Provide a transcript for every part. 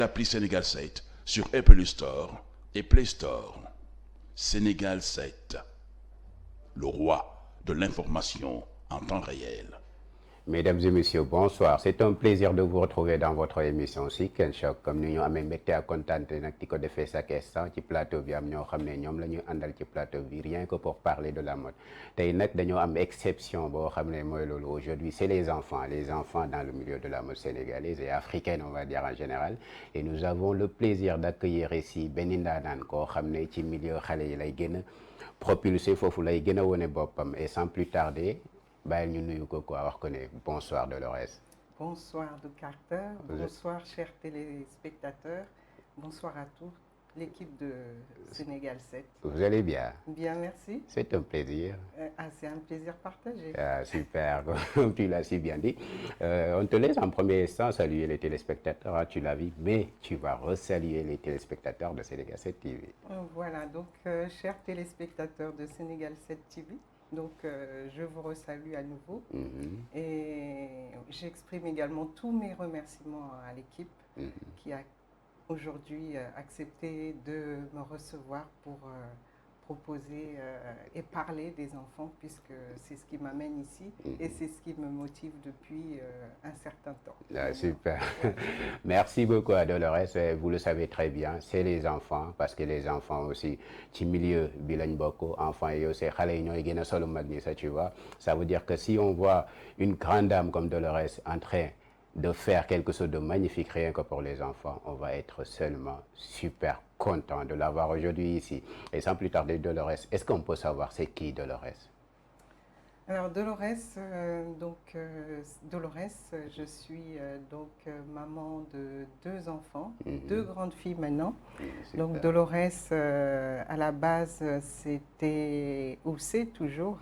L'appli Sénégal 7 sur Apple Store et Play Store. Sénégal 7, le roi de l'information en temps réel. Mesdames et messieurs, bonsoir. C'est un plaisir de vous retrouver dans votre émission Sick and Shock. Comme ni ñu amee mbégte ak kontaante nag di ko defee chaque instant ci plateau bi am ñoo xam ne ñoom la ñuy àndal ci plateau bi rien que pour parler de la mode. Tey nag dañoo am exception boo xam ne mooy loolu aujourd'hui c'est les enfants dans le milieu de la mode sénégalaise et africaine on va dire en général. Et nous avons le plaisir d'accueillir ici benn ndaanaan koo xam ne ci milieu xale yi lay gën a propulsé foofu lay gën a wone boppam et sans plus tarder. bàyyil ñu nuyu ko quoi wax ko ne bonsoir Dolores. Bonsoir de Carter, bonsoir chers téléspectateurs, bonsoir à toute l'équipe de Sénégal 7. Vous allez bien? Bien, merci. C'est un plaisir. C'est un plaisir partagé. Super, comme tu l'as si bien dit. On te laisse en premier instant saluer les téléspectateurs, tu l'as vu, mais tu vas resaluer les téléspectateurs de Sénégal 7 TV. Voilà, donc chers téléspectateurs de Sénégal 7 TV, donc je vous resalue à nouveau et j'exprime également tous mes remerciements à l'équipe qui a aujourd'hui accepté de me recevoir pour proposer et parler des enfants puisque c'est ce qui m'amène ici et c'est ce qui me motive depuis un certain temps. Super. Merci beaucoup à Dolores. Vous le savez très bien, c'est les enfants parce que les enfants aussi ci milieu bi lañ bokk enfants yi aussi xale yi ñooy gën a solo mag ñi ça tu vois. Ça veut dire que si on voit une grande dame comme Dolores en train de faire quelque chose de magnifique rien que pour les enfants, on va être seulement super content de l'avoir aujourd'hui ici. Et sans plus tarder, Dolores, est-ce qu'on peut savoir c'est qui Dolores? Alors Dolores, je suis maman de 2 enfants, 2 grandes filles maintenant. Donc Dolores, à la base, c'était, ou c'est toujours,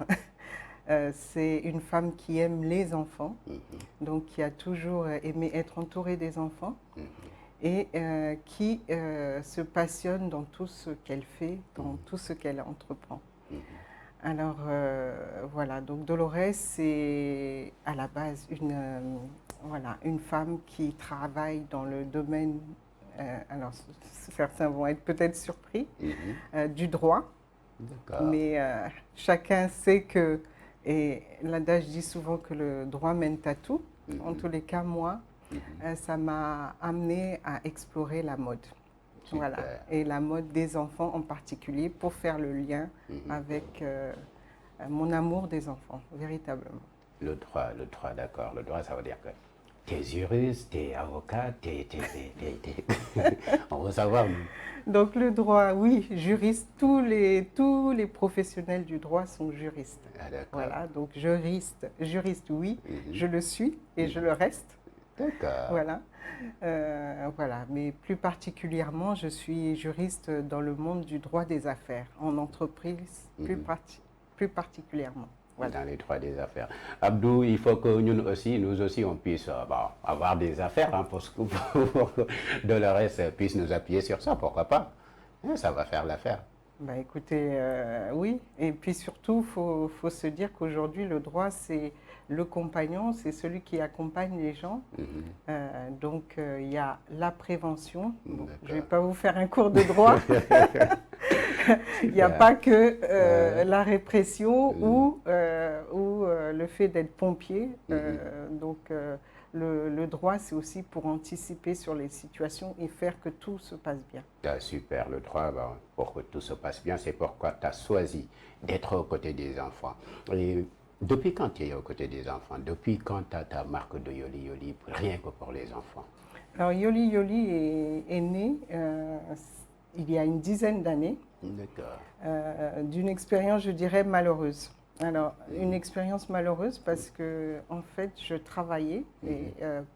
c'est une femme qui aime les enfants, donc qui a toujours aimé être entourée des enfants et qui se passionne dans tout ce qu'elle fait, dans tout ce qu'elle entreprend. Alors voilà, donc Dolores, c'est à la base une femme qui travaille dans le domaine, alors certains vont être peut-être surpris, du droit. Mais chacun sait que, et l'adage dit souvent que le droit mène à tout. En tous les cas, moi, ça m'a amené à explorer la mode. Super. Voilà, et la mode des enfants en particulier pour faire le lien avec mon amour des enfants, véritablement. Le droit, d'accord. Le droit, ça veut dire que tu es juriste, tu es avocat, on veut savoir. Donc le droit, oui, juriste, tous les professionnels du droit sont juristes. Ah, d'accord. Voilà, donc juriste, oui, je le suis et je le reste. D'accord. Voilà. Voilà, mais plus particulièrement, je suis juriste dans le monde du droit des affaires, en entreprise plus particulièrement. Voilà. Dans les droits des affaires. Abdou, il faut que nous aussi, on puisse avoir des affaires pour que Dolores puisse nous appuyer sur ça, pourquoi pas? Ça va faire l'affaire. Bah, écoutez, oui, et puis surtout, faut se dire qu'aujourd'hui, le droit, c'est le compagnon, c'est celui qui accompagne les gens. Donc, il y a la prévention. Bon, je ne vais pas vous faire un cours de droit. Il n'y a pas que la répression ou le fait d'être pompier. Donc, le droit, c'est aussi pour anticiper sur les situations et faire que tout se passe bien. Super, le droit, pour que tout se passe bien, c'est pourquoi tu as choisi d'être aux côtés des enfants. Et depuis quand tu es aux côtés des enfants? Depuis quand tu as ta marque de Yoli Yoli, rien que pour les enfants? Alors, Yoli Yoli est né il y a une dizaine d'années. D'accord. D'une expérience, je dirais, malheureuse. Alors, une expérience malheureuse parce que, en fait, je travaillais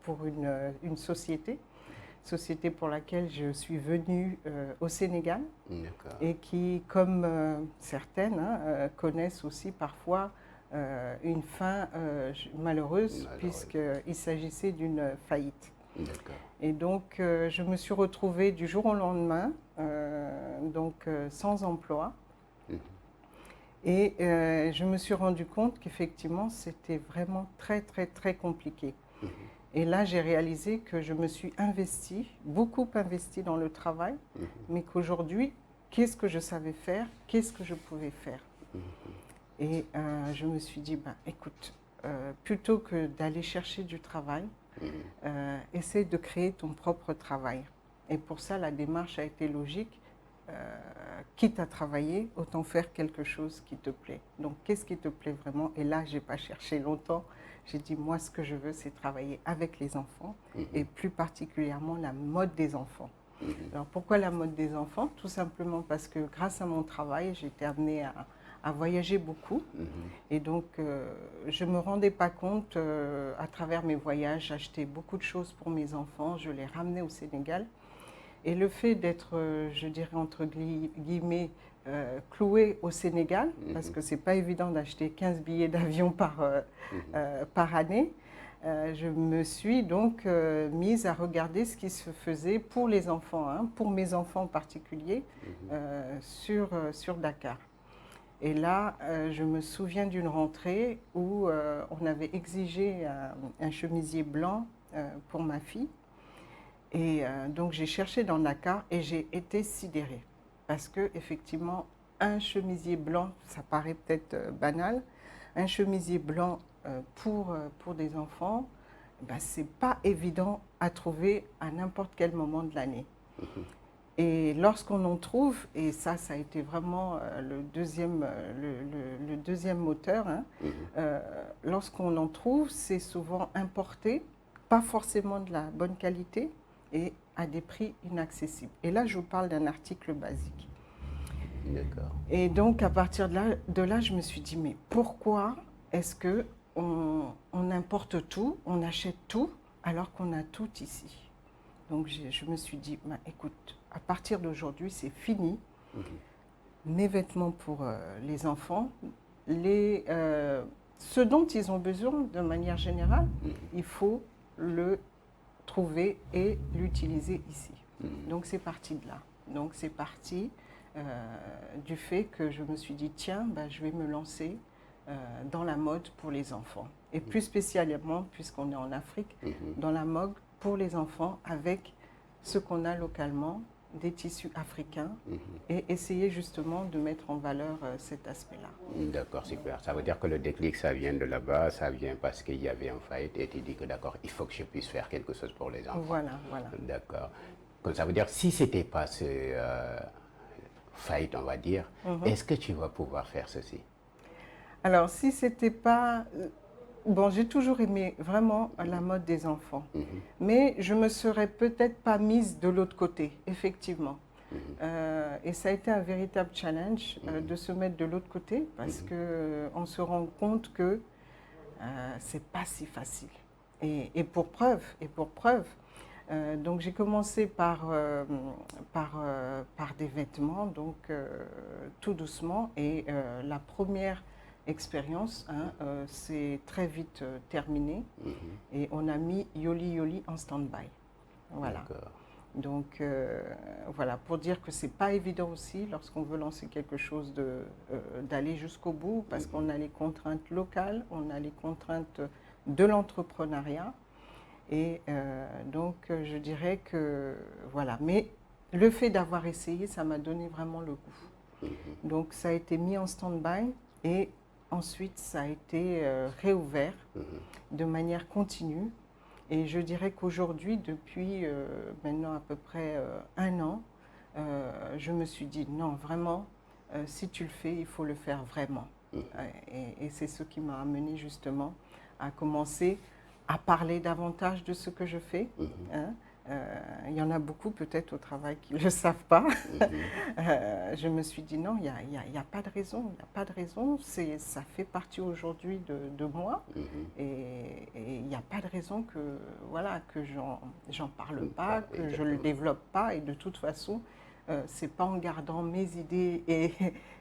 pour une société pour laquelle je suis venue au Sénégal et qui, comme certaines, connaissent aussi parfois une fin malheureuse puisqu'il s'agissait d'une faillite. Et donc, je me suis retrouvée du jour au lendemain, sans emploi. Et je me suis rendu compte qu'effectivement, c'était vraiment très, très, très compliqué. Et là, j'ai réalisé que je me suis investie, beaucoup investie dans le travail, mais qu'aujourd'hui, qu'est-ce que je savais faire, qu'est-ce que je pouvais faire. Et je me suis dit, bah, écoute, plutôt que d'aller chercher du travail, essaie de créer ton propre travail. Et pour ça, la démarche a été logique. Quitte à travailler, autant faire quelque chose qui te plaît. Donc, qu'est-ce qui te plaît vraiment? Et là, je n'ai pas cherché longtemps. J'ai dit, moi, ce que je veux, c'est travailler avec les enfants et plus particulièrement la mode des enfants. Alors, pourquoi la mode des enfants? Tout simplement parce que grâce à mon travail, j'ai été amenée à voyager beaucoup. Et donc, je ne me rendais pas compte, à travers mes voyages, j'achetais beaucoup de choses pour mes enfants, je les ramenais au Sénégal. Et le fait d'être, je dirais entre guillemets, cloué au Sénégal, parce que ce n'est pas évident d'acheter 15 billets d'avion par année, je me suis donc mise à regarder ce qui se faisait pour les enfants, hein, pour mes enfants en particulier, sur Dakar. Et là, je me souviens d'une rentrée où on avait exigé un chemisier blanc pour ma fille. Et donc j'ai cherché dans Dakar et j'ai été sidérée. Parce que effectivement, un chemisier blanc, ça paraît peut-être banal, un chemisier blanc pour des enfants, ben, ce n'est pas évident à trouver à n'importe quel moment de l'année. Et lorsqu'on en trouve, et ça a été vraiment le deuxième moteur, hein, lorsqu'on en trouve, c'est souvent importé, pas forcément de la bonne qualité et à des prix inaccessibles. Et là, je vous parle d'un article basique. D'accord. Et donc, à partir de là, je me suis dit, mais pourquoi est-ce qu'on importe tout, on achète tout, alors qu'on a tout ici? Donc, je me suis dit, bah, écoute, à partir d'aujourd'hui, c'est fini. Mes vêtements pour les enfants, ce dont ils ont besoin de manière générale, il faut le trouver et l'utiliser ici. Donc, c'est parti de là. Donc, c'est parti du fait que je me suis dit, tiens, bah, je vais me lancer dans la mode pour les enfants. Et plus spécialement, puisqu'on est en Afrique, dans la mode pour les enfants avec ce qu'on a localement, des tissus africains, et essayer justement de mettre en valeur cet aspect-là. D'accord, super. Ça veut dire que le déclic, ça vient de là-bas, ça vient parce qu'il y avait un faillite et tu dis que d'accord, il faut que je puisse faire quelque chose pour les enfants. Voilà, voilà. D'accord. Donc ça veut dire, si ce n'était pas ce faillite, on va dire, est-ce que tu vas pouvoir faire ceci? Alors, si c'était pas... Bon, j'ai toujours aimé vraiment la mode des enfants, mais je me serais peut-être pas mise de l'autre côté, effectivement. Et ça a été un véritable challenge de se mettre de l'autre côté parce qu'on se rend compte que c'est pas si facile. Et pour preuve, donc j'ai commencé par des vêtements, donc tout doucement, et la première expérience, hein, c'est très vite terminé et on a mis Yoli Yoli en stand-by. Voilà. Donc voilà, pour dire que c'est pas évident aussi lorsqu'on veut lancer quelque chose d'aller jusqu'au bout parce qu'on a les contraintes locales, on a les contraintes de l'entrepreneuriat et donc je dirais que voilà. Mais le fait d'avoir essayé, ça m'a donné vraiment le goût. Donc ça a été mis en stand-by et ensuite, ça a été réouvert de manière continue. Et je dirais qu'aujourd'hui, depuis maintenant à peu près 1 an, je me suis dit, non, vraiment, si tu le fais, il faut le faire vraiment. Et c'est ce qui m'a amené justement à commencer à parler davantage de ce que je fais. Hein. Il y en a beaucoup peut-être au travail qui ne le savent pas. Je me suis dit non, il n'y a pas de raison, il n'y a pas de raison, ça fait partie aujourd'hui de moi et il n'y a pas de raison que, voilà, que j'en parle pas, que je ne le développe pas et de toute façon, c'est pas en gardant mes idées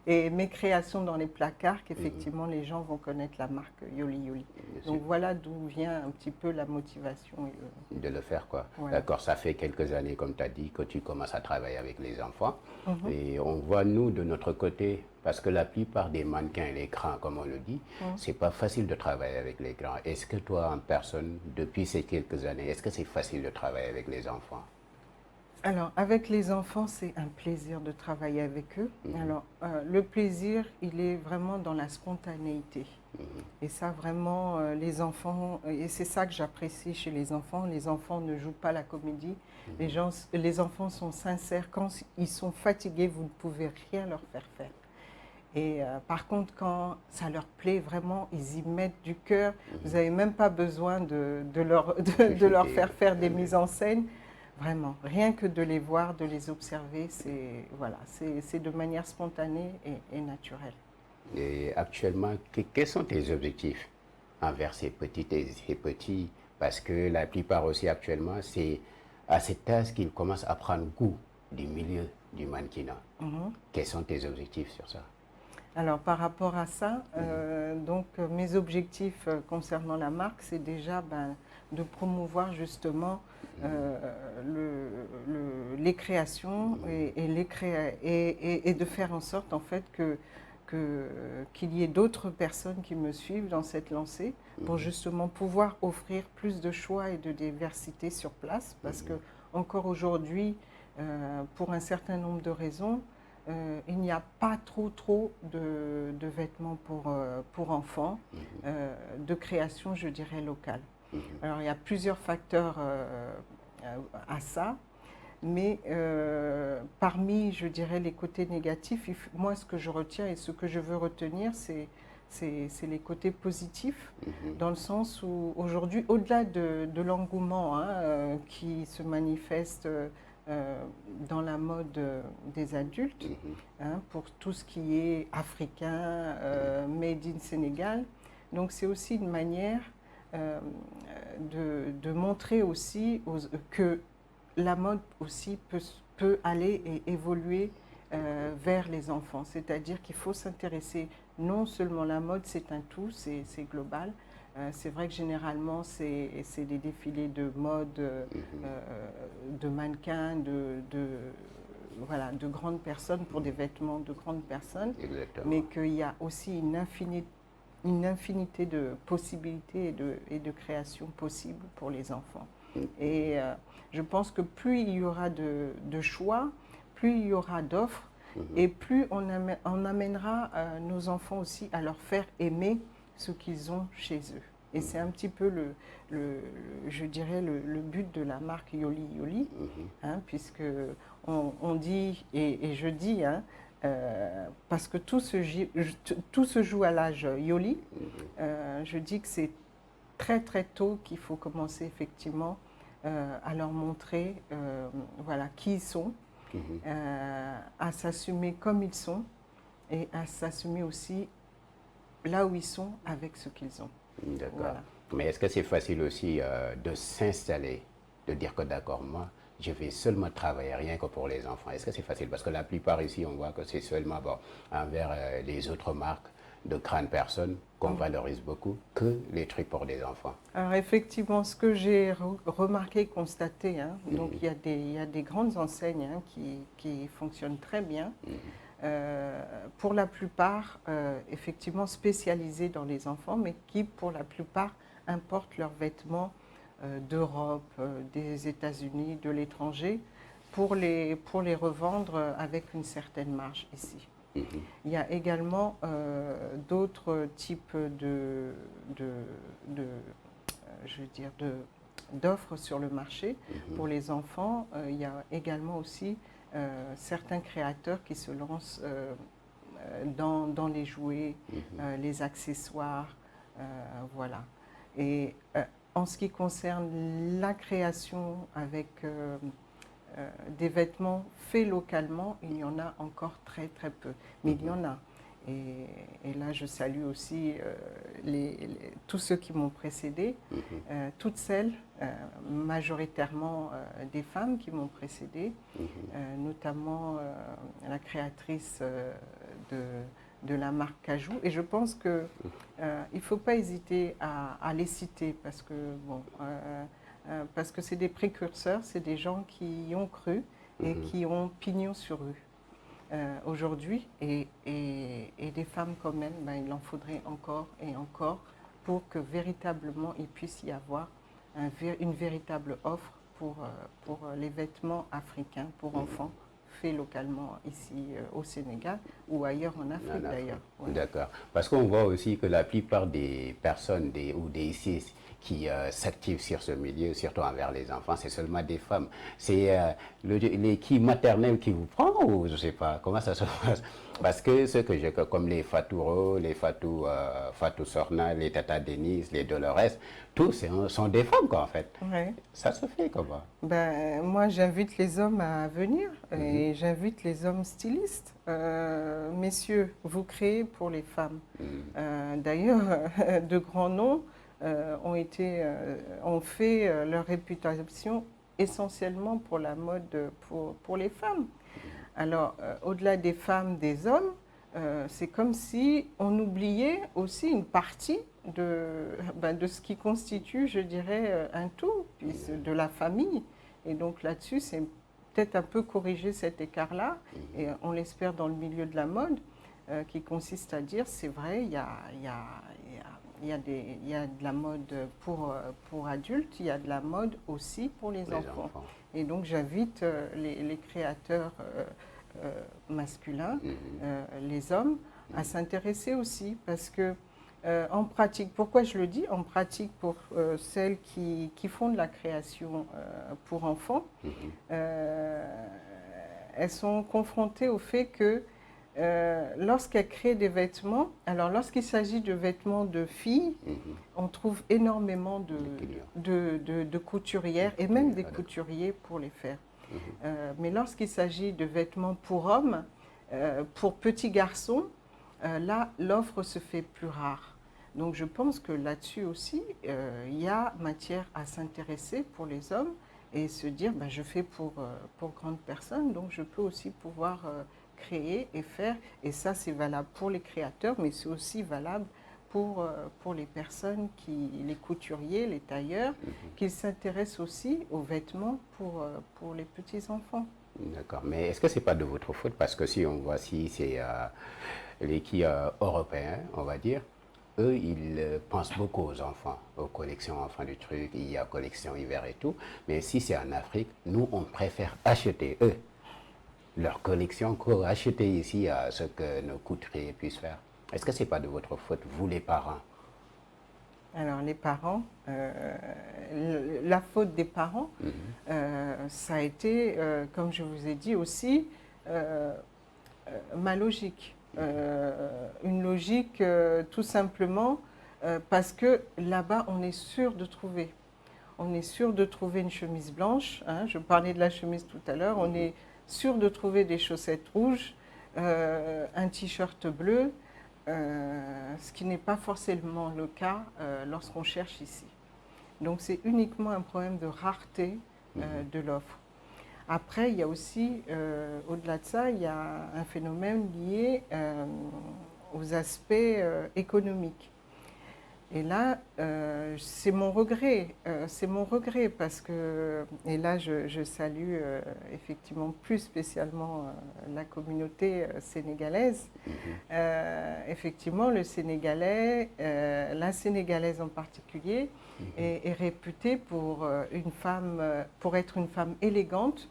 et mes créations dans les placards qu'effectivement les gens vont connaître la marque Yoli Yoli. Donc voilà d'où vient un petit peu la motivation. De le faire, quoi. Voilà. D'accord, ça fait quelques années, comme tu as dit, que tu commences à travailler avec les enfants. Et on voit, nous, de notre côté, parce que la plupart des mannequins, les grands, comme on le dit, c'est pas facile de travailler avec les grands. Est-ce que toi, en personne, depuis ces quelques années, est-ce que c'est facile de travailler avec les enfants? Alors, avec les enfants, c'est un plaisir de travailler avec eux. Alors, le plaisir, il est vraiment dans la spontanéité. Et ça, vraiment, les enfants, et c'est ça que j'apprécie chez les enfants ne jouent pas la comédie. Les enfants sont sincères. Quand ils sont fatigués, vous ne pouvez rien leur faire faire. Et par contre, quand ça leur plaît vraiment, ils y mettent du cœur. Vous n'avez même pas besoin de leur faire faire des mises en scène. Vraiment, rien que de les voir, de les observer, c'est de manière spontanée et naturelle. Et actuellement, quels sont tes objectifs envers ces petites et ces petits? Parce que la plupart aussi actuellement, c'est à cet âge qu'ils commencent à prendre goût du milieu du mannequinat. Quels sont tes objectifs sur ça? Alors par rapport à ça, donc mes objectifs concernant la marque, c'est déjà de promouvoir justement les créations et de faire en sorte en fait qu'il y ait d'autres personnes qui me suivent dans cette lancée pour justement pouvoir offrir plus de choix et de diversité sur place parce que encore aujourd'hui, pour un certain nombre de raisons, il n'y a pas trop de vêtements pour enfants, de création, je dirais, locale. Alors, il y a plusieurs facteurs à ça, mais parmi, je dirais, les côtés négatifs, moi, ce que je retiens et ce que je veux retenir, c'est les côtés positifs, dans le sens où aujourd'hui, au-delà de l'engouement qui se manifeste dans la mode des adultes, pour tout ce qui est africain, made in Sénégal. Donc c'est aussi une manière de montrer aussi que la mode aussi peut aller et évoluer vers les enfants. C'est-à-dire qu'il faut s'intéresser, non seulement la mode, c'est un tout, c'est global. C'est vrai que généralement, c'est des défilés de mode, de mannequins, voilà, de grandes personnes pour des vêtements de grandes personnes. Exactement. Mais qu'il y a aussi une infinité de possibilités et de créations possibles pour les enfants. Et je pense que plus il y aura de choix, plus il y aura d'offres, et plus on amènera nos enfants aussi à leur faire aimer ce qu'ils ont chez eux. Et c'est un petit peu, je dirais, le but de la marque Yoli Yoli, puisque on dit, et je dis, parce que tout se joue à l'âge Yoli, je dis que c'est très tôt qu'il faut commencer effectivement à leur montrer voilà, qui ils sont, à s'assumer comme ils sont et à s'assumer aussi là où ils sont avec ce qu'ils ont. D'accord. Voilà. Mais est-ce que c'est facile aussi de s'installer, de dire que d'accord, moi, je vais seulement travailler rien que pour les enfants? Est-ce que c'est facile? Parce que la plupart ici, on voit que c'est seulement envers les autres marques de grandes personnes qu'on valorise beaucoup que les trucs pour des enfants. Alors effectivement, ce que j'ai remarqué, constaté, donc il y a des grandes enseignes qui fonctionnent très bien. Pour la plupart, effectivement spécialisées dans les enfants, mais qui pour la plupart importent leurs vêtements d'Europe, des États-Unis, de l'étranger, pour les revendre avec une certaine marge ici. Il y a également d'autres types d'offres sur le marché. Pour les enfants, il y a également aussi certains créateurs qui se lancent dans les jouets, les accessoires, voilà. Et en ce qui concerne la création avec des vêtements faits localement, il y en a encore très peu, mais il y en a. Et là, je salue aussi tous ceux qui m'ont précédé, toutes celles, majoritairement des femmes qui m'ont précédé, notamment la créatrice de la marque Cajou. Et je pense qu'il ne faut pas hésiter à les citer parce que c'est des précurseurs, c'est des gens qui y ont cru et qui ont pignon sur rue. Aujourd'hui, et des femmes comme elles, il en faudrait encore et encore pour que véritablement il puisse y avoir une véritable offre pour les vêtements africains pour enfants faits localement ici au Sénégal ou ailleurs en Afrique d'ailleurs. Ouais. D'accord. Parce qu'on voit aussi que la plupart des personnes ou des ici qui s'activent sur ce milieu, surtout envers les enfants, c'est seulement des femmes. C'est l'équipe maternelle qui vous prend ou je ne sais pas, comment ça se passe? Parce que ceux que j'ai, comme les Fatouro, les Fatou Sorna, les Tata Denise, les Dolores, tous sont des femmes quoi en fait. Ouais. Ça se fait comment? Moi j'invite les hommes à venir et j'invite les hommes stylistes. Messieurs, vous créez pour les femmes. D'ailleurs, de grands noms ont fait leur réputation essentiellement pour la mode pour les femmes. Alors, au-delà des femmes, des hommes, c'est comme si on oubliait aussi une partie de ce qui constitue, je dirais, un tout, de la famille. Et donc là-dessus, c'est peut-être un peu corriger cet écart-là, et on l'espère dans le milieu de la mode, qui consiste à dire, c'est vrai, il y a de la mode pour adultes, il y a de la mode aussi pour les enfants. Et donc j'invite les créateurs masculins, les hommes, à s'intéresser aussi parce que en pratique, pourquoi je le dis? En pratique, pour celles qui font de la création pour enfants, elles sont confrontées au fait que lorsqu'elles créent des vêtements, alors lorsqu'il s'agit de vêtements de filles, on trouve énormément de couturières et même des couturiers pour les faire. Mais lorsqu'il s'agit de vêtements pour hommes, pour petits garçons, là, l'offre se fait plus rare. Donc je pense que là-dessus aussi, il y a matière à s'intéresser pour les hommes et se dire, je fais pour grandes personnes, donc je peux aussi pouvoir créer et faire. Et ça, c'est valable pour les créateurs, mais c'est aussi valable pour les personnes, les couturiers, les tailleurs, qui s'intéressent aussi aux vêtements pour les petits-enfants. D'accord, mais est-ce que ce n'est pas de votre faute? Parce que si on voit c'est l'équipe européen, on va dire, eux, ils pensent beaucoup aux enfants, aux collections enfants du truc, il y a collection hiver et tout. Mais si c'est en Afrique, nous, on préfère acheter, eux, leur collection qu'acheter ici à ce que nos couturiers puissent faire. Est-ce que ce n'est pas de votre faute, vous les parents? Alors les parents, la faute des parents, ça a été, comme je vous ai dit aussi, ma logique. Une logique tout simplement parce que là-bas, on est sûr de trouver. On est sûr de trouver une chemise blanche. Je parlais de la chemise tout à l'heure. On est sûr de trouver des chaussettes rouges, un t-shirt bleu, ce qui n'est pas forcément le cas lorsqu'on cherche ici. Donc c'est uniquement un problème de rareté de l'offre. Après, il y a aussi, au-delà de ça, il y a un phénomène lié aux aspects économiques. Et là, c'est mon regret parce que, et là je salue effectivement plus spécialement la communauté sénégalaise. Effectivement, le Sénégalais, la Sénégalaise en particulier, est réputée pour être une femme élégante,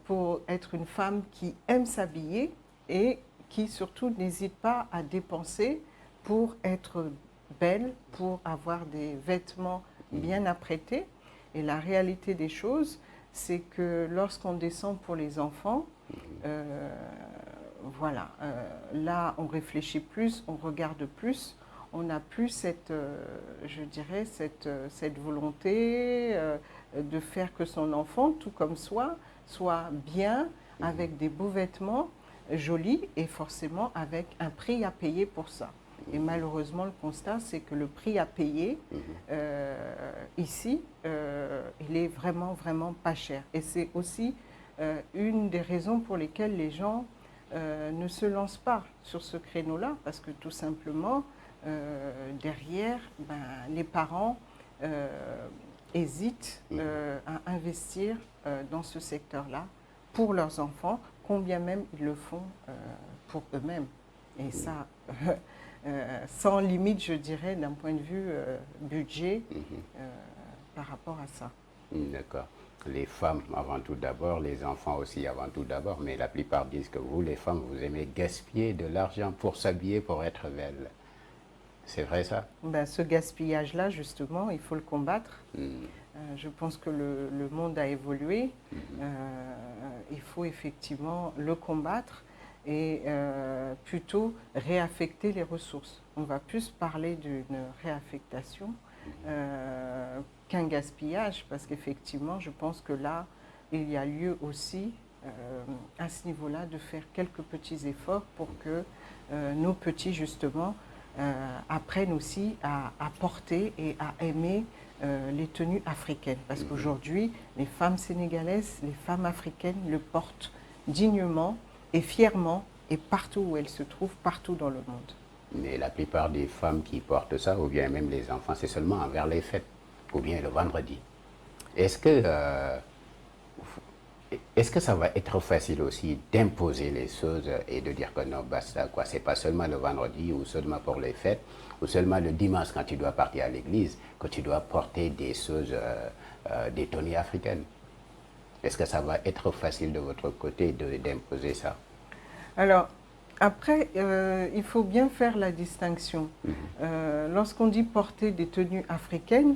pour être une femme qui aime s'habiller et qui surtout n'hésite pas à dépenser pour être belle, pour avoir des vêtements bien apprêtés. Et la réalité des choses, c'est que lorsqu'on descend pour les enfants, là on réfléchit plus, on regarde plus, on n'a plus cette volonté de faire que son enfant, tout comme soi, soit bien, avec des beaux vêtements, joli et forcément avec un prix à payer pour ça. Et malheureusement, le constat, c'est que le prix à payer ici, il est vraiment, vraiment pas cher. Et c'est aussi une des raisons pour lesquelles les gens ne se lancent pas sur ce créneau-là, parce que tout simplement, derrière, les parents hésitent à investir dans ce secteur-là pour leurs enfants, combien même ils le font pour eux-mêmes. Et ça, sans limite, je dirais, d'un point de vue budget par rapport à ça. D'accord. Les femmes avant tout d'abord, les enfants aussi avant tout d'abord, mais la plupart disent que vous, les femmes, vous aimez gaspiller de l'argent pour s'habiller, pour être belle. C'est vrai ça? Ce gaspillage-là, justement, il faut le combattre. Je pense que le monde a évolué. Il faut effectivement le combattre et plutôt réaffecter les ressources. On va plus parler d'une réaffectation qu'un gaspillage, parce qu'effectivement, je pense que là, il y a lieu aussi, à ce niveau-là, de faire quelques petits efforts pour que nos petits, justement, apprennent aussi à porter et à aimer les tenues africaines. Parce qu'aujourd'hui, les femmes sénégalaises, les femmes africaines le portent dignement et fièrement et partout où elles se trouvent, partout dans le monde. Mais la plupart des femmes qui portent ça, ou bien même les enfants, c'est seulement envers les fêtes, ou bien le vendredi. Est-ce que ça va être facile aussi d'imposer les choses et de dire que non, basta, quoi, c'est pas seulement le vendredi ou seulement pour les fêtes, ou seulement le dimanche quand tu dois partir à l'église, que tu dois porter des choses, des tenues africaines? Est-ce que ça va être facile de votre côté d'imposer ça? Alors, après, il faut bien faire la distinction. Lorsqu'on dit porter des tenues africaines,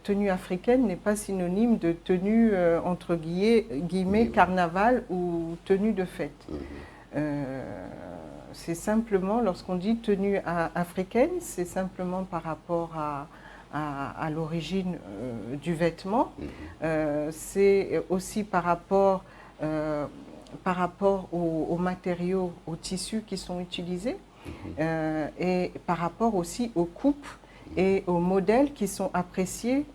tenue africaine n'est pas synonyme de tenue, entre guillemets, carnaval ou tenue de fête. C'est simplement, lorsqu'on dit tenue africaine, c'est simplement par rapport à l'origine du vêtement. C'est aussi par rapport aux matériaux, aux tissus qui sont utilisés et par rapport aussi aux coupes et aux modèles qui sont appréciés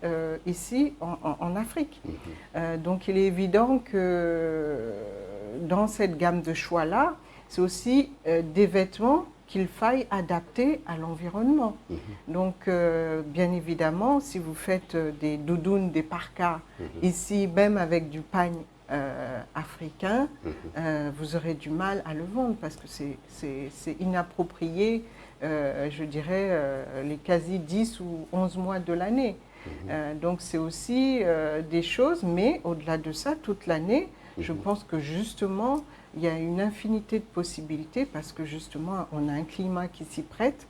ici en Afrique. Donc il est évident que dans cette gamme de choix-là, c'est aussi des vêtements qu'il faille adapter à l'environnement. Donc, bien évidemment, si vous faites des doudounes, des parkas, ici, même avec du pagne africain, vous aurez du mal à le vendre parce que c'est inapproprié, je dirais, les quasi 10 ou 11 mois de l'année. Donc, c'est aussi des choses, mais au-delà de ça, toute l'année, je pense que justement, il y a une infinité de possibilités parce que justement, on a un climat qui s'y prête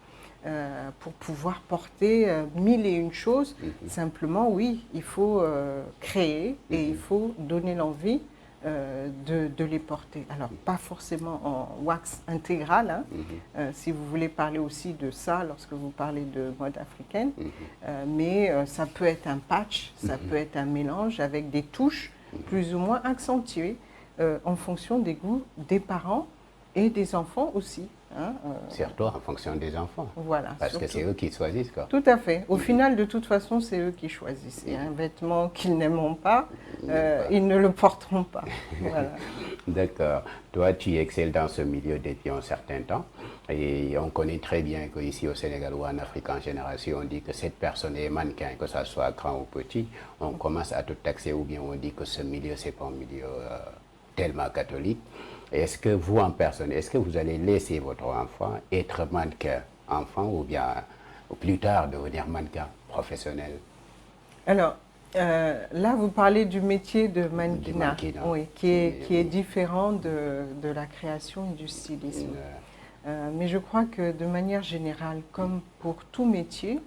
pour pouvoir porter mille et une choses. Simplement, oui, il faut créer et il faut donner l'envie de les porter. Alors, pas forcément en wax intégral, hein, si vous voulez parler aussi de ça lorsque vous parlez de mode africaine, mais ça peut être un patch, ça peut être un mélange avec des touches plus ou moins accentuées en fonction des goûts des parents et des enfants aussi. Hein, surtout en fonction des enfants. Voilà. Parce que c'est eux qui choisissent, quoi. Tout à fait. Au final, de toute façon, c'est eux qui choisissent. Et un vêtement qu'ils n'aimeront pas, ils ne le porteront pas. Voilà. D'accord. Toi, tu excelles dans ce milieu depuis un certain temps. Et on connaît très bien qu'ici au Sénégal ou en Afrique en général, si on dit que cette personne est mannequin, que ça soit grand ou petit, on commence à te taxer ou bien on dit que ce milieu, c'est pas un milieu tellement catholique. Est-ce que vous, en personne, est-ce que vous allez laisser votre enfant être mannequin enfant ou bien plus tard devenir mannequin professionnel? Alors, là, vous parlez du métier de mannequinat, oui, qui est différent de la création et du stylisme. Mais je crois que de manière générale, comme pour tout métier,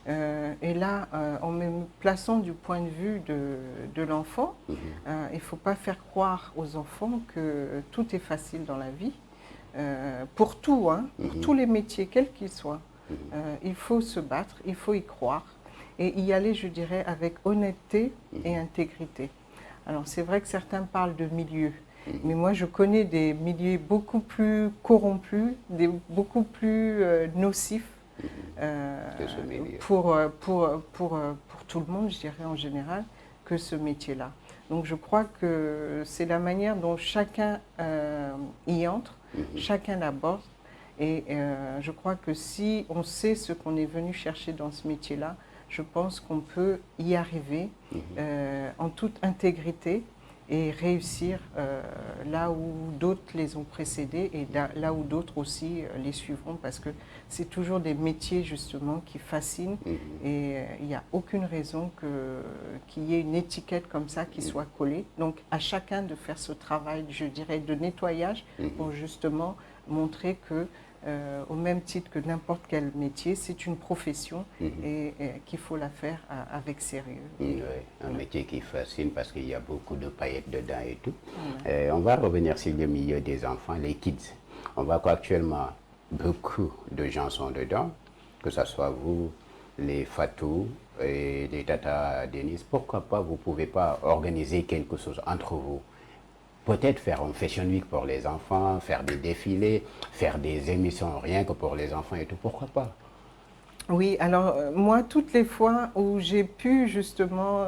et là, en me plaçant du point de vue de l'enfant, il ne faut pas faire croire aux enfants que tout est facile dans la vie. Pour tout, hein, pour tous les métiers, quels qu'ils soient, il faut se battre, il faut y croire et y aller, je dirais, avec honnêteté et intégrité. Alors, c'est vrai que certains parlent de milieu. Mais moi, je connais des milieux beaucoup plus corrompus, beaucoup plus nocifs pour tout le monde, je dirais en général, que ce métier-là. Donc je crois que c'est la manière dont chacun y entre, chacun l'aborde. Et je crois que si on sait ce qu'on est venu chercher dans ce métier-là, je pense qu'on peut y arriver en toute intégrité et réussir là où d'autres les ont précédés et là où d'autres aussi les suivront, parce que c'est toujours des métiers justement qui fascinent et il n'y a aucune raison qu'il y ait une étiquette comme ça qui soit collée. Donc à chacun de faire ce travail, je dirais, de nettoyage pour justement montrer que au même titre que n'importe quel métier, c'est une profession et qu'il faut la faire avec sérieux. Oui, un métier qui fascine parce qu'il y a beaucoup de paillettes dedans et tout. On va revenir sur le milieu des enfants, les kids. On voit qu'actuellement, beaucoup de gens sont dedans, que ce soit vous, les Fatou et les Tata Denise. Pourquoi pas, vous ne pouvez pas organiser quelque chose entre vous? Peut-être faire un fashion week pour les enfants, faire des défilés, faire des émissions rien que pour les enfants et tout. Pourquoi pas? Oui, alors moi, toutes les fois où j'ai pu justement,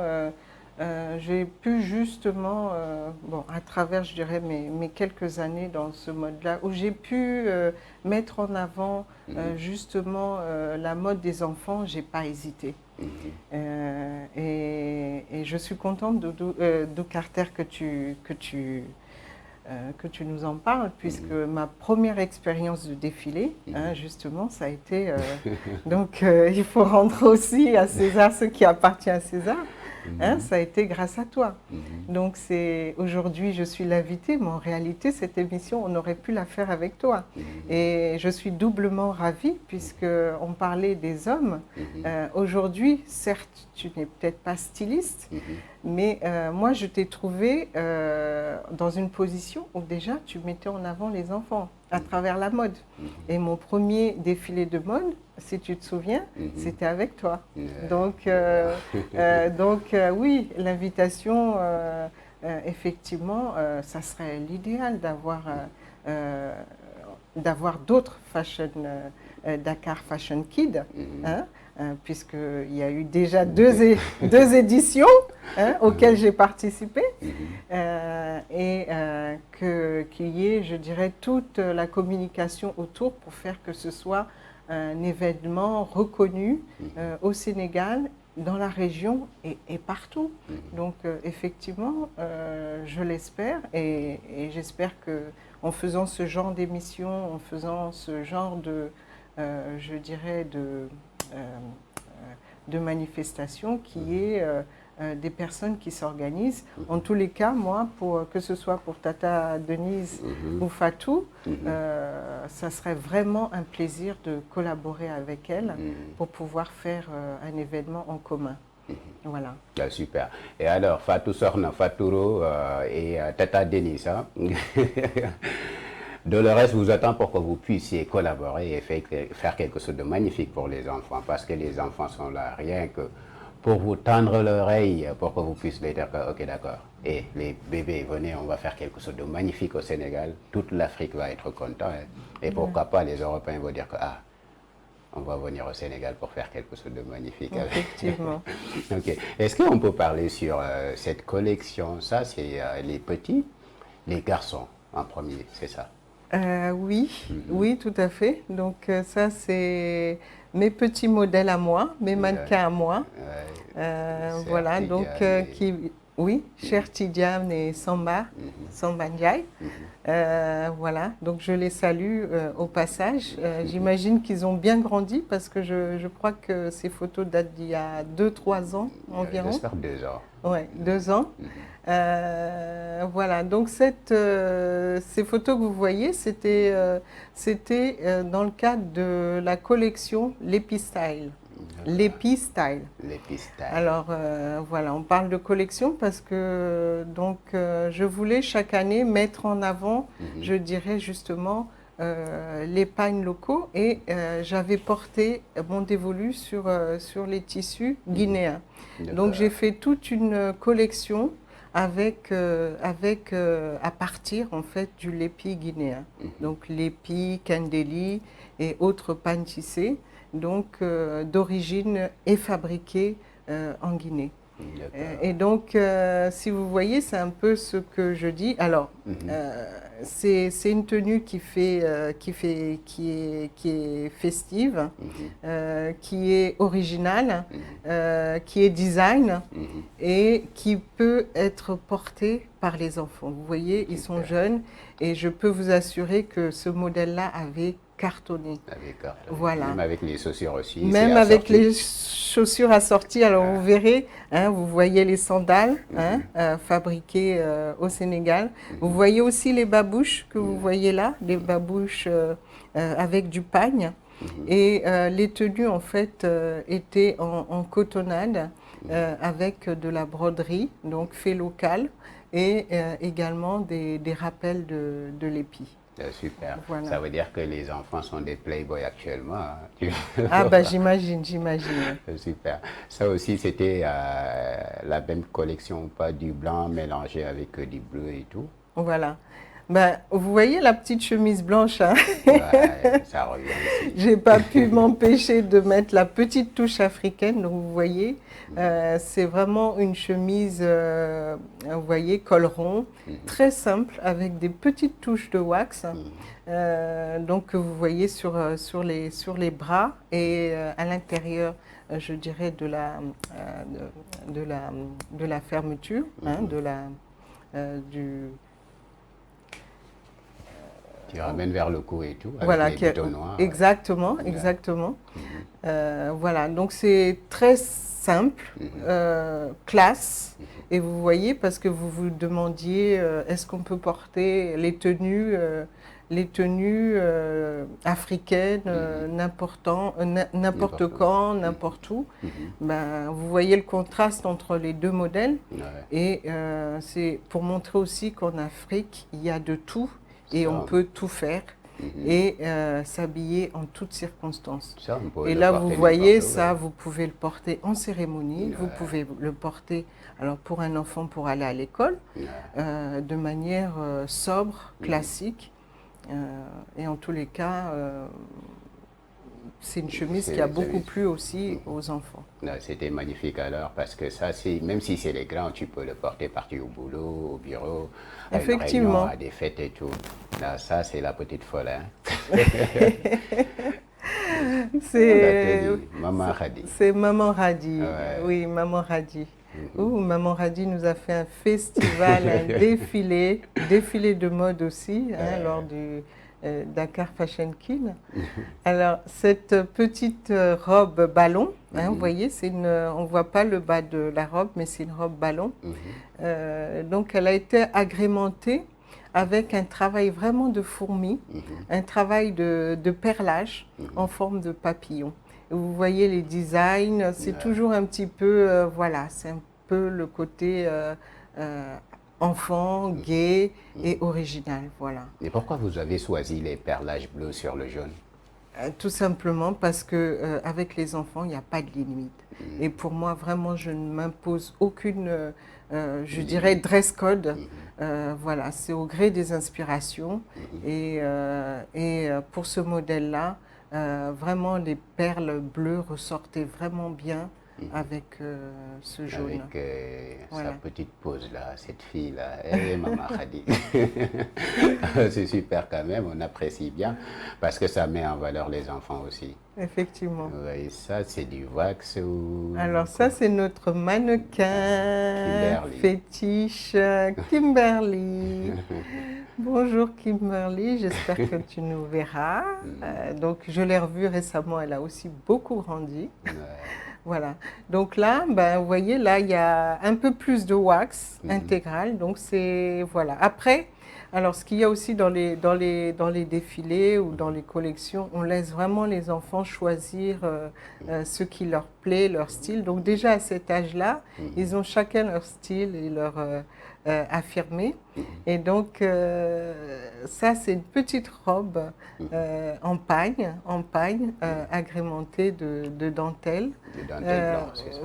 bon, à travers, je dirais, mes quelques années dans ce mode-là, où j'ai pu mettre en avant justement la mode des enfants, j'ai pas hésité. Et je suis contente, Doudou Carter, que tu nous en parles, puisque ma première expérience de défilé, justement, ça a été... donc, il faut rendre aussi à César ce qui appartient à César. Ça a été grâce à toi. Donc, aujourd'hui, je suis l'invitée, mais en réalité, cette émission, on aurait pu la faire avec toi. Et je suis doublement ravie, puisqu'on parlait des hommes. Aujourd'hui, certes, tu n'es peut-être pas styliste, mais moi, je t'ai trouvé dans une position où déjà, tu mettais en avant les enfants à travers la mode. Et mon premier défilé de mode, si tu te souviens, c'était avec toi. Donc oui, l'invitation, effectivement, ça serait l'idéal d'avoir d'autres Dakar Fashion Kid, puisqu'il y a eu déjà deux éditions auxquelles j'ai participé, et qu'il y ait, je dirais, toute la communication autour pour faire que ce soit un événement reconnu au Sénégal, dans la région et partout. Donc effectivement, je l'espère et j'espère qu'en faisant ce genre d'émission, en faisant ce genre je dirais, de manifestations, qu'il y ait des personnes qui s'organisent. En tous les cas, moi, que ce soit pour Tata Denise ou Fatou, ça serait vraiment un plaisir de collaborer avec elle pour pouvoir faire un événement en commun. Voilà. Ah, super. Et alors, Fatou Sorna, Fatouro et Tata Denise, hein? Dolores vous attend pour que vous puissiez collaborer et faire quelque chose de magnifique pour les enfants, parce que les enfants sont là rien que pour vous tendre l'oreille, pour que vous puissiez dire que, ok, d'accord, et les bébés, venez, on va faire quelque chose de magnifique au Sénégal, toute l'Afrique va être contente, hein. Et pourquoi pas les Européens vont dire que, on va venir au Sénégal pour faire quelque chose de magnifique. Effectivement. Ok. Est-ce qu'on peut parler sur cette collection? Ça, c'est les petits, les garçons en premier, c'est ça? Oui, oui, tout à fait. Donc ça, c'est mes petits modèles à moi, mes mannequins à moi. Voilà, donc oui, Cher Tidiane et Samba Ndiaye. Voilà, donc je les salue au passage. J'imagine qu'ils ont bien grandi parce que je crois que ces photos datent d'il y a 2-3 ans environ. J'espère 2 ans. Oui, 2 ans. Voilà, donc ces photos que vous voyez, c'était dans le cadre de la collection L'Épistyle. L'Épistyle. Alors voilà, on parle de collection parce que donc je voulais chaque année mettre en avant, je dirais justement, les pagnes locaux et j'avais porté mon dévolu sur les tissus guinéens. Donc j'ai fait toute une collection à partir en fait du lépi guinéen. Donc lépi, kandeli et autres pagnes tissées, donc d'origine et fabriquées en Guinée. Et donc, si vous voyez, c'est un peu ce que je dis. Alors, c'est une tenue qui est festive, qui est originale, qui est design et qui peut être portée par les enfants. Vous voyez, ils sont jeunes et je peux vous assurer que ce modèle-là avait cartonné. Voilà. Même avec les chaussures aussi. Même avec les chaussures assorties. Alors vous verrez, hein, vous voyez les sandales fabriquées au Sénégal. Vous voyez aussi les babouches que vous voyez là, les babouches avec du pagne. Et les tenues en fait étaient en cotonnade avec de la broderie, donc fait local, et également des rappels de l'épi. Super. Voilà. Ça veut dire que les enfants sont des playboys actuellement. Hein. Ah ben j'imagine. Super. Ça aussi, c'était la même collection, pas du blanc mélangé avec du bleu et tout. Voilà. Ben, vous voyez la petite chemise blanche, hein? Ouais, ça revient ici. J'ai pas pu m'empêcher de mettre la petite touche africaine. Donc vous voyez, c'est vraiment une chemise, vous voyez, col rond, très simple, avec des petites touches de wax. Donc vous voyez sur les bras et à l'intérieur, je dirais de la fermeture, hein, qui ramène vers le cou et tout, avec voilà, les boutons noirs. Exactement. Voilà, donc c'est très simple, classe. Et vous voyez, parce que vous vous demandiez, est-ce qu'on peut porter les tenues africaines n'importe quand, n'importe où. Ben, vous voyez le contraste entre les deux modèles. Et c'est pour montrer aussi qu'en Afrique, il y a de tout. Et on peut tout faire et s'habiller en toutes circonstances. Et là, vous voyez, ça, vous pouvez le porter en cérémonie, vous pouvez le porter alors pour un enfant pour aller à l'école, de manière sobre, classique. Et en tous les cas, c'est une chemise qui a beaucoup plu aussi aux enfants. C'était magnifique alors, parce que ça, même si c'est les grands, tu peux le porter partir au boulot, au bureau, à une réunion, à des fêtes et tout. Là, ça, c'est la petite folle. Hein? C'est Maman Radi. C'est Maman Radi, oui, Maman Radi. Maman Radi nous a fait un festival, un défilé de mode aussi, hein, lors du Dakar Fashion King. Alors, cette petite robe ballon, hein, vous voyez, on ne voit pas le bas de la robe, mais c'est une robe ballon. Donc, elle a été agrémentée avec un travail vraiment de fourmi, un travail de perlage en forme de papillon. Et vous voyez les designs, c'est toujours un petit peu, voilà, c'est un peu le côté enfant, gai et original, voilà. Et pourquoi vous avez choisi les perlages bleus sur le jaune? Tout simplement parce que avec les enfants, il n'y a pas de limite. Et pour moi, vraiment, je ne m'impose aucune, je dirais, dress code. Voilà, c'est au gré des inspirations. Et pour ce modèle-là, vraiment, les perles bleues ressortaient vraiment bien avec ce jaune. Avec sa petite pose là, cette fille là, Maman Khadi. C'est super quand même, on apprécie bien parce que ça met en valeur les enfants aussi. Effectivement. Et ça, c'est du wax ou... Alors ça, c'est notre mannequin fétiche, Kimberly. Bonjour Kimberly, j'espère que tu nous verras. Donc je l'ai revue récemment, elle a aussi beaucoup grandi. Voilà. Donc là, ben, vous voyez, là, il y a un peu plus de wax intégral. Donc c'est, voilà. Après, alors ce qu'il y a aussi dans les défilés ou dans les collections, on laisse vraiment les enfants choisir ce qui leur plaît, leur style. Donc déjà à cet âge-là, ils ont chacun leur style et leur affirmé. Et donc ça, c'est une petite robe en pagne agrémentée de dentelle. De dentelle blanche, c'est ça.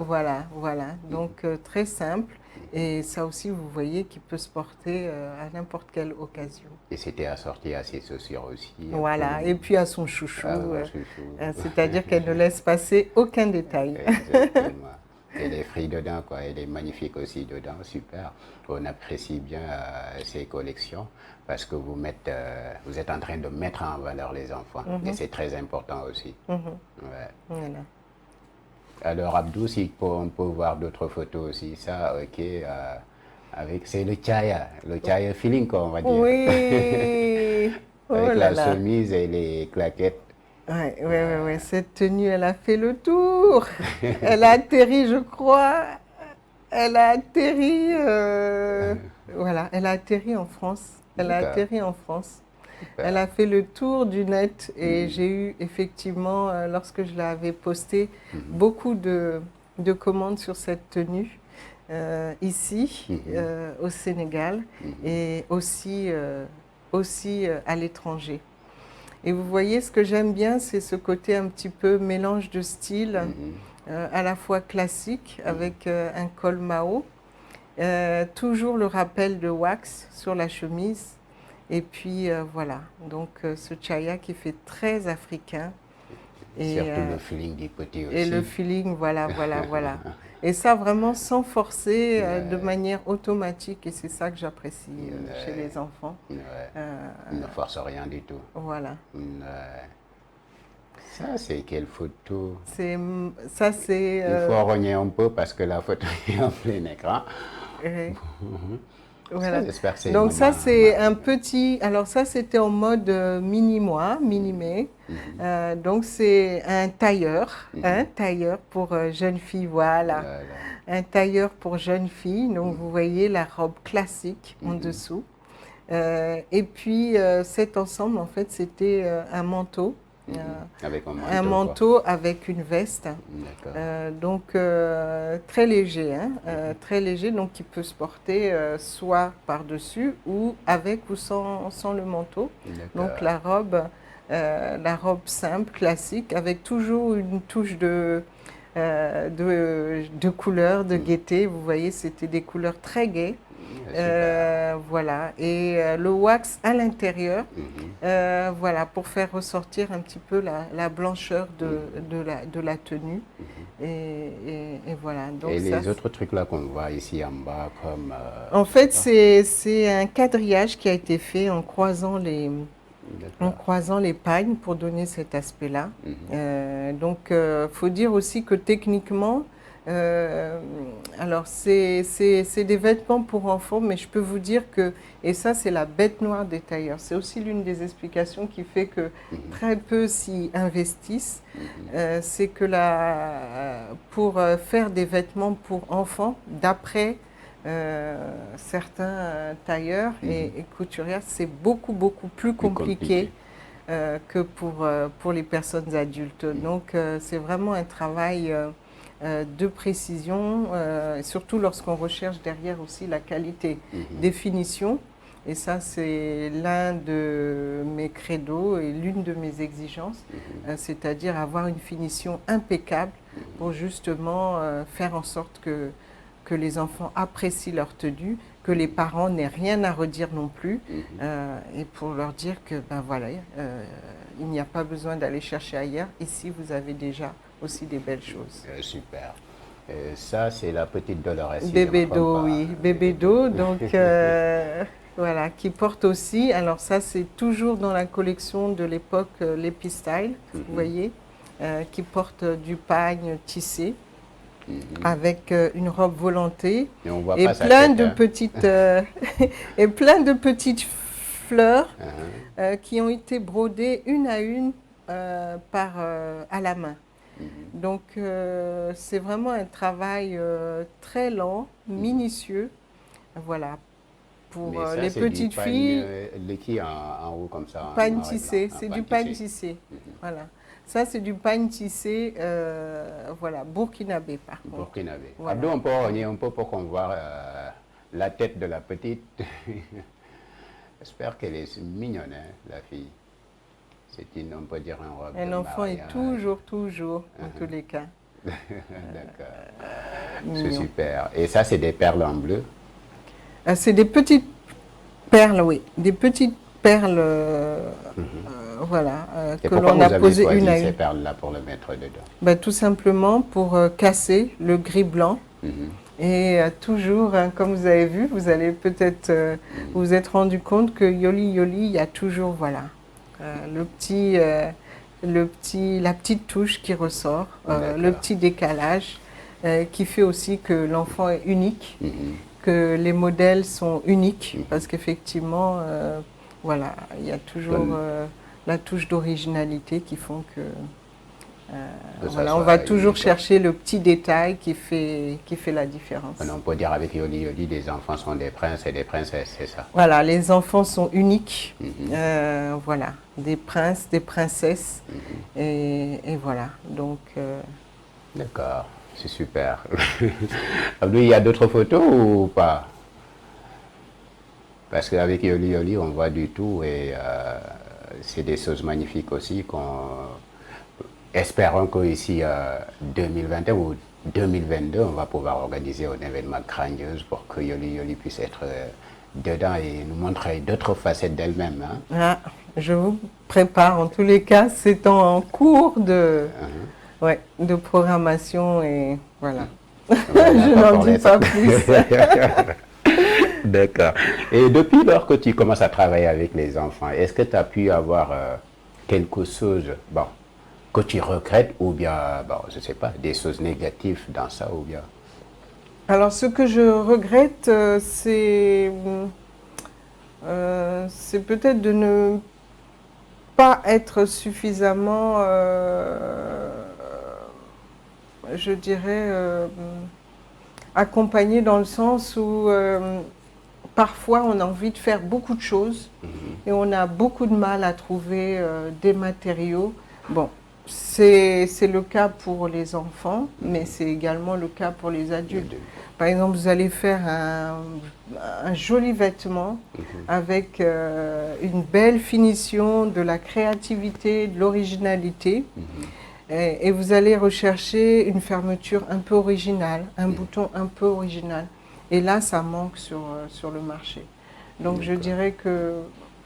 Voilà. Donc très simple. Et ça aussi, vous voyez, qui peut se porter à n'importe quelle occasion. Et c'était assorti à ses chaussures aussi. Voilà, et puis à son chouchou. Chouchou. C'est-à-dire qu'elle ne laisse passer aucun détail. Exactement. Elle est free dedans, quoi. Elle est magnifique aussi dedans, super. On apprécie bien ces collections parce que vous êtes en train de mettre en valeur les enfants. Et c'est très important aussi. Ouais. Voilà. Alors Abdou, si on peut voir d'autres photos aussi, ça, ok, c'est le chaya feeling, quoi, on va dire. Oui. Avec la chemise et les claquettes. Ouais. Cette tenue, elle a fait le tour. Elle a atterri, je crois. Elle a atterri, voilà, elle a atterri en France. Elle a atterri en France. Super. Elle a fait le tour du net et j'ai eu effectivement, lorsque je l'avais postée, beaucoup de commandes sur cette tenue ici, au Sénégal et aussi à l'étranger. Et vous voyez, ce que j'aime bien, c'est ce côté un petit peu mélange de style, à la fois classique, avec un col Mao, toujours le rappel de wax sur la chemise. Et puis voilà, donc ce chaya qui fait très africain. Et surtout le feeling du côté aussi. Et le feeling, voilà. Et ça vraiment sans forcer, de manière automatique. Et c'est ça que j'apprécie chez les enfants. Il ne force rien du tout. Voilà. Ça, c'est quelle photo? Ça, c'est... Il faut rogner un peu parce que la photo est en plein écran. Voilà. Ça, donc ça, c'est un petit... Alors ça, c'était en mode mini-moi, mini-mai. Donc c'est un tailleur pour jeune fille, voilà. Un tailleur pour jeune fille. Donc vous voyez la robe classique en dessous. Et puis cet ensemble, en fait, c'était un manteau. Avec un manteau avec une veste, donc très léger, très léger, donc qui peut se porter soit par-dessus ou avec ou sans le manteau. Donc la robe simple, classique, avec toujours une touche de couleur, de gaieté. Vous voyez, c'était des couleurs très gaies. Voilà, et le wax à l'intérieur, voilà, pour faire ressortir un petit peu la blancheur de la tenue. Et voilà. Donc et les autres trucs là qu'on voit ici en bas, comme... en fait, c'est un quadrillage qui a été fait en croisant les pagnes pour donner cet aspect-là. Donc, faut dire aussi que techniquement, alors c'est des vêtements pour enfants, mais je peux vous dire que, et ça c'est la bête noire des tailleurs, c'est aussi l'une des explications qui fait que très peu s'y investissent, c'est que pour faire des vêtements pour enfants, d'après certains tailleurs et couturières, c'est beaucoup plus compliqué. Que pour les personnes adultes. Donc c'est vraiment un travail de précision, surtout lorsqu'on recherche derrière aussi la qualité des finitions. Et ça, c'est l'un de mes credos et l'une de mes exigences, c'est-à-dire avoir une finition impeccable pour justement faire en sorte que les enfants apprécient leur tenue, que les parents n'aient rien à redire non plus, et pour leur dire que ben voilà, il n'y a pas besoin d'aller chercher ailleurs. Ici, vous avez déjà aussi des belles choses. Super. Ça, c'est la petite Dolores. Bébé d'eau, oui. Bébé d'eau, donc voilà, qui porte aussi, alors ça c'est toujours dans la collection de l'époque l'Epi Style, vous voyez, qui porte du pagne tissé. Avec une robe volantée et plein de petites et plein de petites fleurs qui ont été brodées une à une à la main. Donc c'est vraiment un travail très lent, minutieux, voilà. Pour les petites filles. Qui en haut comme ça. Pagne tissé, c'est du pagne tissé, voilà. Ça, c'est du pagne tissé, voilà, burkinabé par contre. Burkinabé. Voilà. Abdou, on peut rogner un peu pour qu'on voit la tête de la petite. J'espère qu'elle est mignonne, hein, la fille. C'est on peut dire, un robe. Un enfant est toujours, en tous les cas. D'accord. C'est super. Et ça, c'est des perles en bleu? C'est des petites perles, oui. Des petites perles, voilà, Et que l'on a posées une à ces une. perles-là pour le mettre dedans? Ben, tout simplement pour casser le gris blanc. Et toujours, hein, comme vous avez vu, vous allez peut-être vous êtes rendu compte que Yoli Yoli, il y a toujours, voilà, la petite touche qui ressort, le petit décalage qui fait aussi que l'enfant est unique, que les modèles sont uniques, parce qu'effectivement, voilà, il y a toujours la touche d'originalité qui font que voilà, on va toujours chercher le petit détail qui fait la différence. On peut dire avec Yoli Yoli, les enfants sont des princes et des princesses, c'est ça? Voilà, les enfants sont uniques, voilà, des princes, des princesses, et voilà, donc... D'accord, c'est super. Abdou, il y a d'autres photos ou pas? Parce qu'avec Yoli Yoli, on voit du tout et c'est des choses magnifiques aussi espérons qu'ici 2021 ou 2022, on va pouvoir organiser un événement grandiose pour que Yoli Yoli puisse être dedans et nous montrer d'autres facettes d'elle-même. Hein? Ah, je vous prépare, en tous les cas, c'est en cours de programmation et voilà. Je n'en dis pas plus. D'accord. Et depuis lors que tu commences à travailler avec les enfants, est-ce que tu as pu avoir quelque chose que tu regrettes ou bien, je ne sais pas, des choses négatives dans ça ou bien? Alors, ce que je regrette, c'est peut-être de ne pas être suffisamment, je dirais, accompagné dans le sens où parfois on a envie de faire beaucoup de choses et on a beaucoup de mal à trouver des matériaux. Bon, c'est le cas pour les enfants, mais c'est également le cas pour les adultes. Par exemple, vous allez faire un joli vêtement avec une belle finition, de la créativité, de l'originalité. Et vous allez rechercher une fermeture un peu originale, un bouton un peu original. Et là, ça manque sur le marché. Donc je dirais que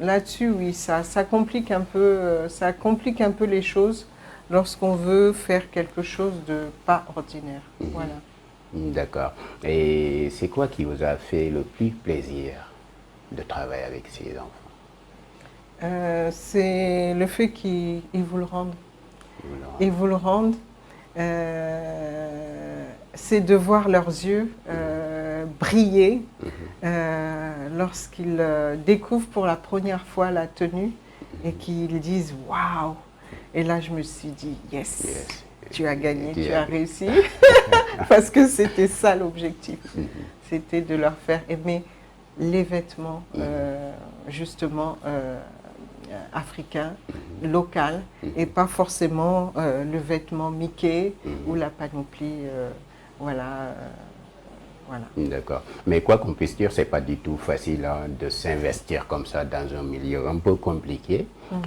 là-dessus, oui, ça complique un peu les choses lorsqu'on veut faire quelque chose de pas ordinaire. Voilà. D'accord. Et c'est quoi qui vous a fait le plus plaisir de travailler avec ces enfants? C'est le fait qu'ils vous le rendent. Ils vous le rendent. C'est de voir leurs yeux briller lorsqu'ils découvrent pour la première fois la tenue et qu'ils disent « Waouh !» Et là, je me suis dit « Yes, tu as gagné, tu as réussi !» Parce que c'était ça l'objectif. C'était de leur faire aimer les vêtements, justement, africain, local, et pas forcément le vêtement Mickey ou la panoplie, voilà. D'accord. Mais quoi qu'on puisse dire, c'est pas du tout facile de s'investir comme ça dans un milieu un peu compliqué.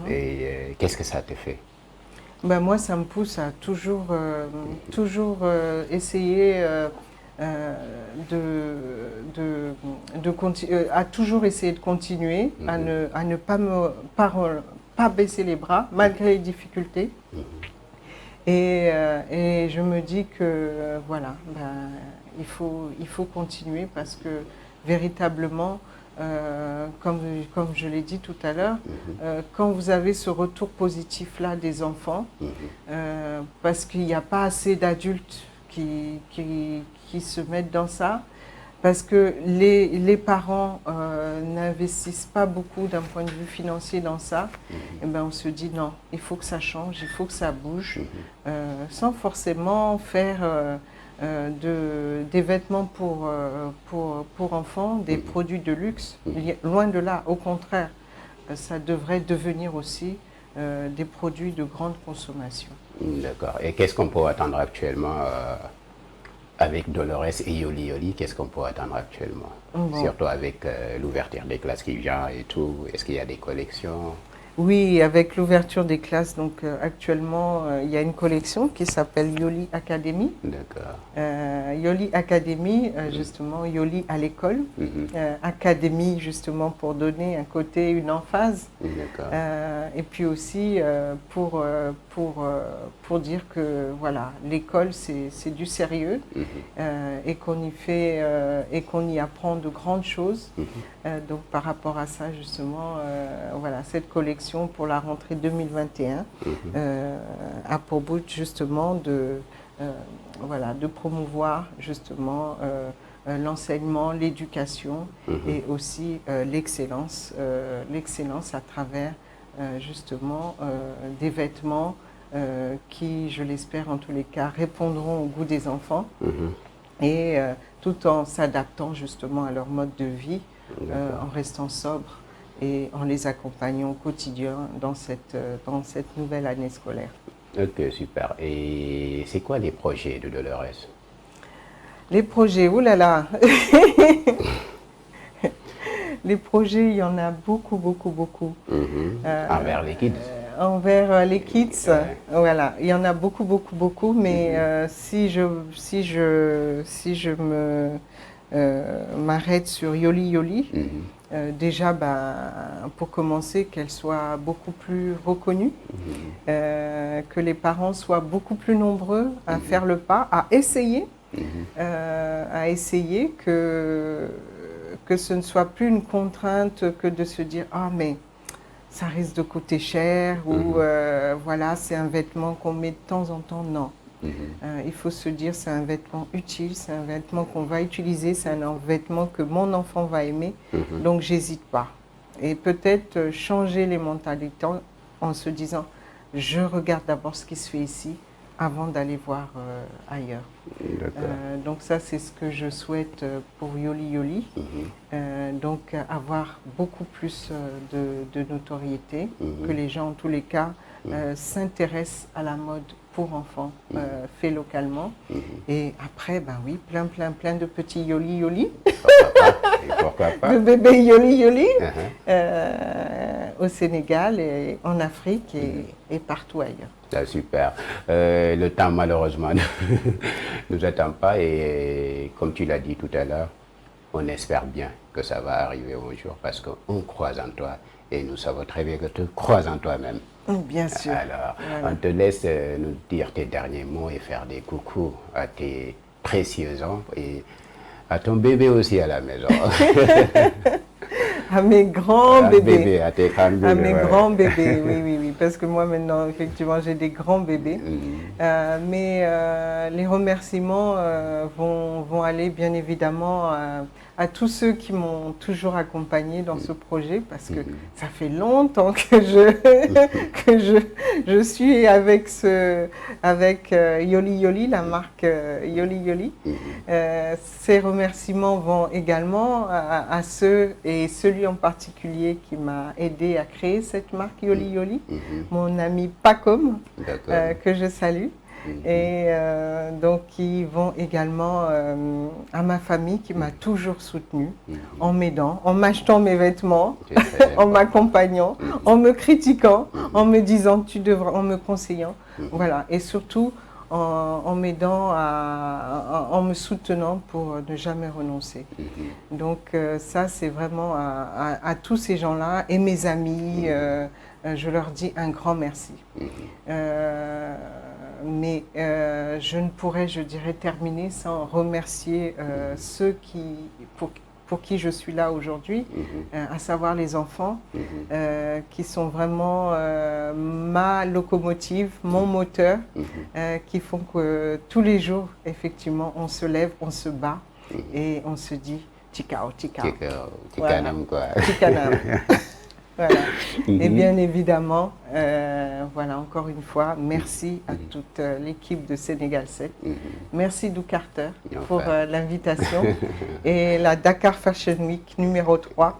Et qu'est-ce que ça te fait? Ben moi, ça me pousse à toujours essayer à toujours essayer de continuer, à ne pas baisser les bras malgré les difficultés. Et je me dis que voilà, il faut continuer parce que véritablement, comme je l'ai dit tout à l'heure, quand vous avez ce retour positif-là des enfants, parce qu'il n'y a pas assez d'adultes qui se mettent dans ça, parce que les parents n'investissent pas beaucoup d'un point de vue financier dans ça, et ben on se dit non, il faut que ça change, il faut que ça bouge, sans forcément faire des vêtements pour enfants, des produits de luxe, loin de là, au contraire, ça devrait devenir aussi des produits de grande consommation. D'accord. Et qu'est-ce qu'on peut attendre actuellement avec Dolores et Yoli Yoli? Qu'est-ce qu'on peut attendre actuellement? Surtout avec l'ouverture des classes qui vient et tout. Est-ce qu'il y a des collections? Oui, avec l'ouverture des classes, donc actuellement, il y a une collection qui s'appelle Yoli Academy. D'accord. Yoli Academy, justement, Yoli à l'école. Académie, justement, pour donner un côté, une emphase. D'accord. Et puis aussi pour dire que voilà, l'école, c'est du sérieux et qu'on y fait et qu'on y apprend de grandes choses. Donc par rapport à ça, justement, voilà, cette collection pour la rentrée 2021 a pour but justement voilà, de promouvoir justement l'enseignement, l'éducation et aussi l'excellence à travers justement des vêtements qui, je l'espère en tous les cas, répondront au goût des enfants et tout en s'adaptant justement à leur mode de vie, en restant sobre et en les accompagnant au quotidien dans cette nouvelle année scolaire. Ok, super. Et c'est quoi les projets de Dolores? Les projets, oulala. Les projets, il y en a beaucoup, beaucoup, beaucoup. Envers les kids? Envers les kids, voilà. Il y en a beaucoup, beaucoup, beaucoup, mais si je m'arrête sur Yoli Yoli, déjà, pour commencer, qu'elle soit beaucoup plus reconnue, que les parents soient beaucoup plus nombreux à faire le pas, à essayer que ce ne soit plus une contrainte que de se dire « Ah, mais ça risque de coûter cher » ou « Voilà, c'est un vêtement qu'on met de temps en temps ». Non. Il faut se dire c'est un vêtement utile, c'est un vêtement qu'on va utiliser, c'est un vêtement que mon enfant va aimer, donc j'hésite pas. Et peut-être changer les mentalités en se disant je regarde d'abord ce qui se fait ici avant d'aller voir ailleurs. Donc ça c'est ce que je souhaite pour Yoli Yoli, donc avoir beaucoup plus de notoriété, que les gens en tous les cas s'intéressent à la mode pour enfants fait localement. Et après, ben oui, plein de petits Yoli Yoli. Pourquoi pas. De bébés Yoli Yoli au Sénégal et en Afrique et partout ailleurs. C'est super. Le temps malheureusement ne nous attend pas et comme tu l'as dit tout à l'heure, on espère bien que ça va arriver un jour parce qu'on croise en toi et nous savons très bien que tu croises en toi-même. Bien sûr. Alors, on te laisse nous dire tes derniers mots et faire des coucous à tes précieux enfants et à ton bébé aussi à la maison. À mes grands bébés. À tes grands bébés. À mes grands bébés, oui, parce que moi maintenant, effectivement, j'ai des grands bébés. Mais les remerciements vont aller bien évidemment à tous ceux qui m'ont toujours accompagné dans ce projet, parce que ça fait longtemps que je suis avec Yoli Yoli, la marque Yoli Yoli. Ces remerciements vont également à ceux, et celui en particulier qui m'a aidé à créer cette marque Yoli Yoli, mon ami Pacom, que je salue. Et donc qui vont également à ma famille qui m'a toujours soutenue en m'aidant, en m'achetant mes vêtements, en m'accompagnant, en me critiquant, en me disant tu devras, en me conseillant, voilà, et surtout en m'aidant, en me soutenant pour ne jamais renoncer. Donc ça c'est vraiment à tous ces gens-là et mes amis, je leur dis un grand merci. Mais je ne pourrais, je dirais, terminer sans remercier ceux pour qui je suis là aujourd'hui, à savoir les enfants, qui sont vraiment ma locomotive, mon moteur, qui font que tous les jours, effectivement, on se lève, on se bat et on se dit « Tikao, tikao ». Tikanam, quoi. Tikanam. Voilà. Et bien évidemment, voilà, encore une fois, merci à toute l'équipe de Sénégal 7. Merci Dou Carter pour l'invitation. Et la Dakar Fashion Week numéro 3,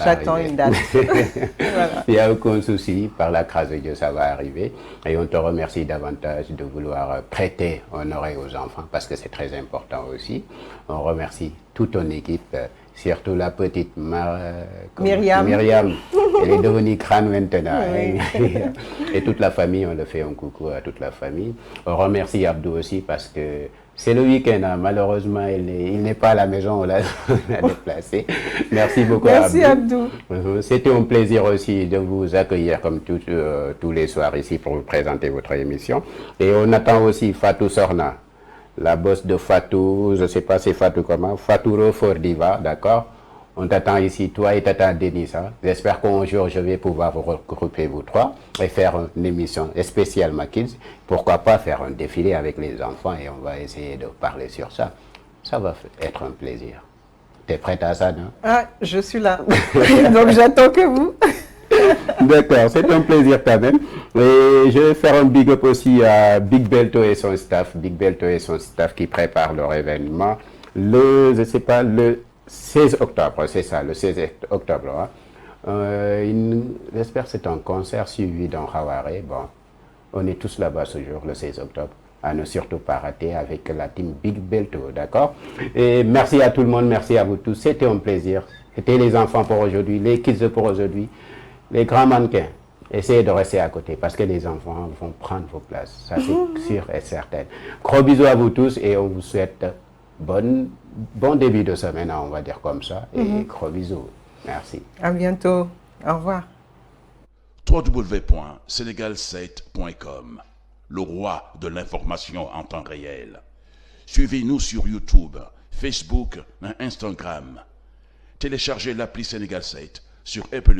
j'attends une date. Voilà. Il n'y a aucun souci, par la grâce de Dieu, ça va arriver. Et on te remercie davantage de vouloir prêter une oreille aux enfants, parce que c'est très important aussi. On remercie toute ton équipe, surtout la petite Myriam Elle est devenue grande maintenant. Oui. Hein. Et toute la famille, on le fait un coucou à toute la famille. On remercie Abdou aussi parce que c'est le week-end. Hein. Malheureusement, il n'est pas à la maison, on l'a déplacé. Merci beaucoup Merci Abdou. Abdou. C'était un plaisir aussi de vous accueillir comme tous les soirs ici pour vous présenter votre émission. Et on attend aussi Fatou Sorna, la boss de Fatou, je ne sais pas c'est Fatou comment, Fatou Rofordiva, d'accord? On t'attend ici, toi et Tata Denis. Hein? J'espère qu'un jour, je vais pouvoir vous regrouper vous trois et faire une émission spécialement Kids. Pourquoi pas faire un défilé avec les enfants et on va essayer de parler sur ça. Ça va être un plaisir. T'es prête à ça, non? Ah, je suis là. Donc j'attends que vous. D'accord, c'est un plaisir quand même. Et je vais faire un big up aussi à Big Belto et son staff. Big Belto et son staff qui préparent leur événement le 16 octobre, c'est ça, le 16 octobre. Hein. J'espère que c'est un concert suivi dans Hawaré. Bon, on est tous là-bas ce jour, le 16 octobre. À ne surtout pas rater avec la team Big Belto, d'accord? Et merci à tout le monde, merci à vous tous. C'était un plaisir. C'était les enfants pour aujourd'hui, les kids pour aujourd'hui, les grands mannequins. Essayez de rester à côté parce que les enfants vont prendre vos places. Ça, c'est sûr et certain. Gros bisous à vous tous et on vous souhaite bon début de semaine, on va dire comme ça. Et gros bisous. Merci. À bientôt. Au revoir. www.senegal7.com, le roi de l'information en temps réel. Suivez-nous sur YouTube, Facebook et Instagram. Téléchargez l'appli Sénégal 7 sur Apple